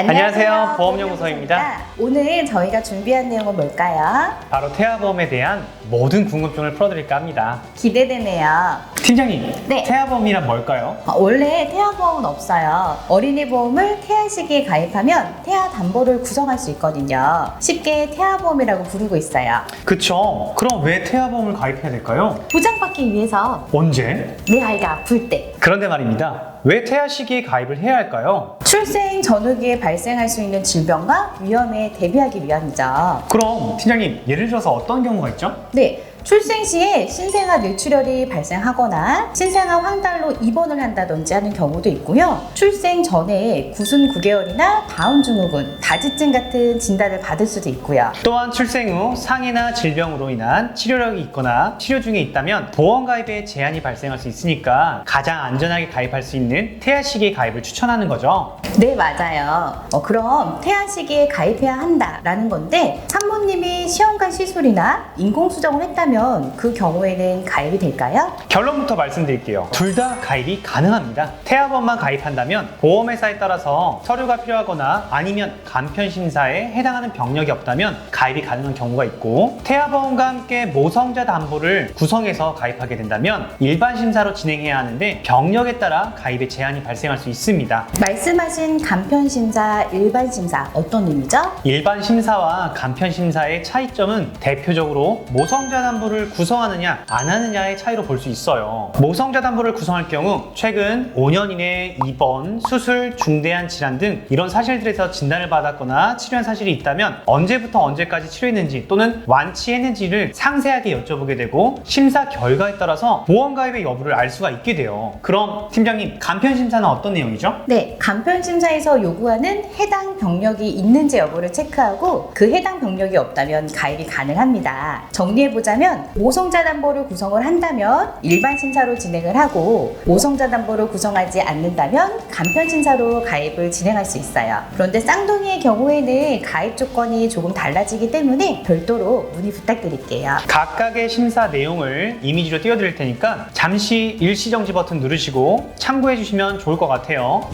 안녕하세요. 보험연구소입니다. 오늘 저희가 준비한 내용은 뭘까요? 바로 태아보험에 대한 모든 궁금증을 풀어드릴까 합니다. 기대되네요. 팀장님, 네. 태아보험이란 뭘까요? 원래 태아보험은 없어요. 어린이 보험을 태아 시기에 가입하면 태아 담보를 구성할 수 있거든요. 쉽게 태아보험이라고 부르고 있어요. 그쵸. 그럼 왜 태아보험을 가입해야 될까요? 보장받기 위해서 언제? 내 아이가 아플 때, 그런데 말입니다. 왜 태아 시기에 가입을 해야 할까요? 출생 전후기에 발생할 수 있는 질병과 위험에 대비하기 위함이죠. 그럼 팀장님, 예를 들어서 어떤 경우가 있죠? 네. 출생 시에 신생아 뇌출혈이 발생하거나 신생아 황달로 입원을 한다든지 하는 경우도 있고요. 출생 전에 구순 9개월이나 다운 증후군, 다지증 같은 진단을 받을 수도 있고요. 또한 출생 후 상해나 질병으로 인한 치료력이 있거나 치료 중에 있다면 보험 가입에 제한이 발생할 수 있으니까 가장 안전하게 가입할 수 있는 태아 시기에 가입을 추천하는 거죠. 네, 맞아요. 그럼 태아 시기에 가입해야 한다라는 건데 산모님이 시험관 시술이나 인공수정을 했다면 그 경우에는 가입이 될까요? 결론부터 말씀드릴게요. 둘 다 가입이 가능합니다. 태아보험만 가입한다면 보험회사에 따라서 서류가 필요하거나 아니면 간편심사에 해당하는 병력이 없다면 가입이 가능한 경우가 있고, 태아보험과 함께 모성자 담보를 구성해서 가입하게 된다면 일반 심사로 진행해야 하는데 병력에 따라 가입에 제한이 발생할 수 있습니다. 말씀하신 간편심사, 일반심사 어떤 의미죠? 일반 심사와 간편 심사의 차이점은 대표적으로 모성자 담보를 구성하느냐 안 하느냐의 차이로 볼 수 있어요. 모성자 담보를 구성할 경우 최근 5년 이내 입원, 수술, 중대한 질환 등 이런 사실들에서 진단을 받았거나 치료한 사실이 있다면 언제부터 언제까지 치료했는지 또는 완치했는지를 상세하게 여쭤보게 되고 심사 결과에 따라서 보험 가입의 여부를 알 수가 있게 돼요. 그럼 팀장님, 간편 심사는 어떤 내용이죠? 네, 간편심사에서 요구하는 해당 병력이 있는지 여부를 체크하고 그 해당 병력이 없다면 가입이 가능합니다. 정리해보자면 모성자 담보를 구성을 한다면 일반 심사로 진행을 하고 모성자 담보를 구성하지 않는다면 간편심사로 가입을 진행할 수 있어요. 그런데 쌍둥이의 경우에는 가입 조건이 조금 달라지기 때문에 별도로 문의 부탁드릴게요. 각각의 심사 내용을 이미지로 띄워드릴 테니까 잠시 일시정지 버튼 누르시고 참고해 주시면 좋을 것 같아요.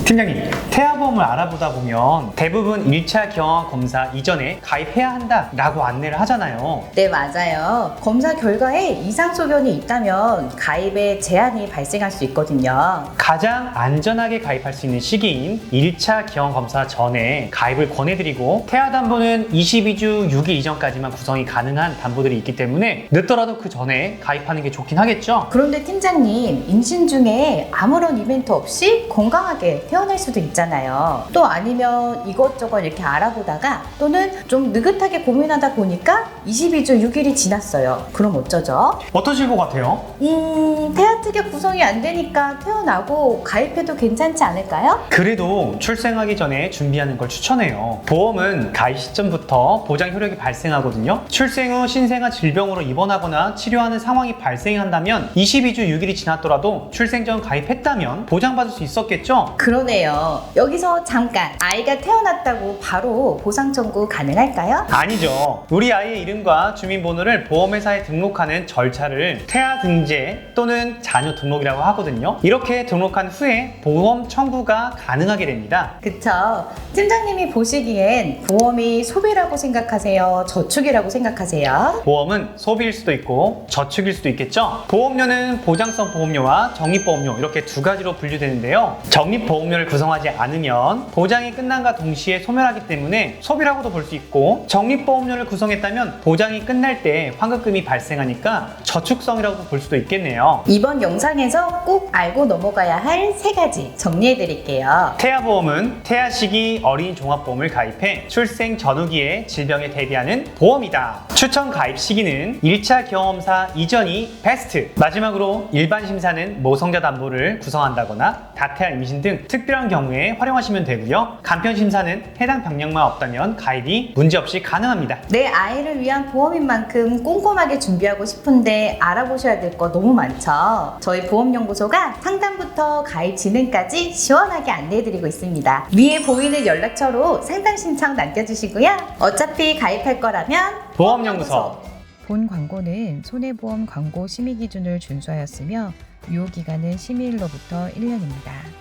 팀장님, 태아보험을 알아보다 보면 대부분 1차 경화 검사 이전에 가입해야 한다라고 안내를 하잖아요. 네, 맞아요. 검사 결과에 이상 소견이 있다면 가입에 제한이 발생할 수 있거든요. 가장 안전하게 가입할 수 있는 시기인 1차 기형 검사 전에 가입을 권해드리고, 태아 담보는 22주 6일 이전까지만 구성이 가능한 담보들이 있기 때문에 늦더라도 그 전에 가입하는 게 좋긴 하겠죠? 그런데 팀장님, 임신 중에 아무런 이벤트 없이 건강하게 태어날 수도 있잖아요. 또 아니면 이것저것 이렇게 알아보다가 또는 좀 느긋하게 고민하다 보니까 22주 6일이 지났어요. 그럼 어쩌죠? 어떠실 것 같아요? 태아 특약 구성이 안 되니까 태어나고 가입해도 괜찮지 않을까요? 그래도 출생하기 전에 준비하는 걸 추천해요. 보험은 가입 시점부터 보장 효력이 발생하거든요. 출생 후 신생아 질병으로 입원하거나 치료하는 상황이 발생한다면 22주 6일이 지났더라도 출생 전 가입했다면 보장받을 수 있었겠죠? 그러네요. 여기서 잠깐, 아이가 태어났다고 바로 보상 청구 가능할까요? 아니죠. 우리 아이의 이름과 주민번호를 보험회사에 등록하는 절차를 태아 등재 또는 자녀 등록이라고 하거든요. 이렇게 등록한 후에 보험 청구가 가능하게 됩니다. 그쵸. 팀장님이 보시기엔 보험이 소비라고 생각하세요? 저축이라고 생각하세요? 보험은 소비일 수도 있고 저축일 수도 있겠죠. 보험료는 보장성 보험료와 적립보험료 이렇게 두 가지로 분류되는데요. 적립보험료를 구성하지 않으면 보장이 끝난과 동시에 소멸하기 때문에 소비라고도 볼 수 있고, 적립보험료를 구성했다면 보장이 끝날 때 환급금이 발생하니까 저축성이라고 볼 수도 있겠네요. 이번 영상에서 꼭 알고 넘어가야 할 3가지 정리해 드릴게요. 태아보험은 태아 시기 어린이 종합보험을 가입해 출생 전후기에 질병에 대비하는 보험이다. 추천 가입 시기는 1차 경험사 이전이 베스트. 마지막으로 일반 심사는 모성자 담보를 구성한다거나 다태아 임신 등 특별한 경우에 활용하시면 되고요. 간편 심사는 해당 병력만 없다면 가입이 문제없이 가능합니다. 내 아이를 위한 보험인 만큼 꼼꼼하게 준비하고 싶은데 알아보셔야 될 거 너무 많죠. 저희 보험연구소가 상담부터 가입 진행까지 시원하게 안내해드리고 있습니다. 위에 보이는 연락처로 상담 신청 남겨주시고요. 어차피 가입할 거라면 보험연구소 본 광고는 손해보험 광고 심의 기준을 준수하였으며 유효기간은 심의일로부터 1년입니다.